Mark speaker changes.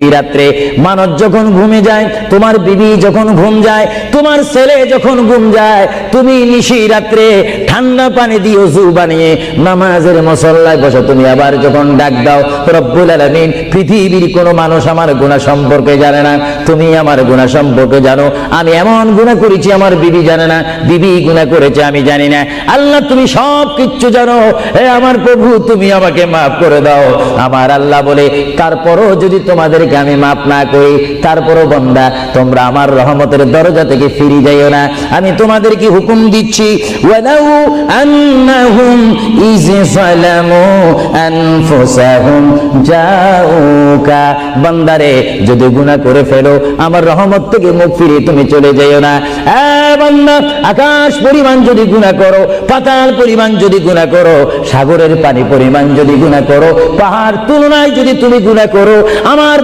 Speaker 1: রাত্রে মানুষ যখন ঘুমে যায়, তোমার বিবি যখন ঘুম যায়, তোমার ছেলে যখন ঘুম যায়, তুমি নিশি রাত্রে ঠান্ডা পানি দিয়ে ওযু বানিয়ে নামাজের মুসল্লায় বসো। তুমি আবার যখন ডাক দাও, রব্বুল আলামিন, পৃথিবীর কোনো মানুষ আমার গুনাহ সম্পর্কে জানে না, তুমি আমার গুনাহ সম্পর্কে জানো। আমি এমন গুনাহ করেছি আমার বিবি জানে না, বিবি গুনাহ করেছে আমি জানি না। আল্লাহ তুমি সব কিচ্ছু জানো, হে আমার প্রভু তুমি আমাকে মাফ করে দাও। আমার আল্লাহ বলে, তারপরও যদি তোমাদেরকে আমি মাফ না করি, তারপরও বান্দা তোমরা আমার রহমতের দরজা থেকে ফিরে যাইও না। আমি তোমাদেরকে হুকুম দিচ্ছি, ওয়ালাউ আন্নাহুম ইয যালামু আনফুসাহুম জাউকা, বান্দারে যদি গুনাহ করে ফেলো আমার রহমত থেকে মুখ ফিরিয়ে তুমি চলে যাইও না। বান্দা, আকাশ পরিমাণ যদি গুনাহ করো, পাতাল পরিমাণ যদি গুনাহ করো, সাগরের পানি পরিমাণ যদি গুনাহ করো, পাহাড় তুলনায় যদি তুমি গুনাহ করো, আমার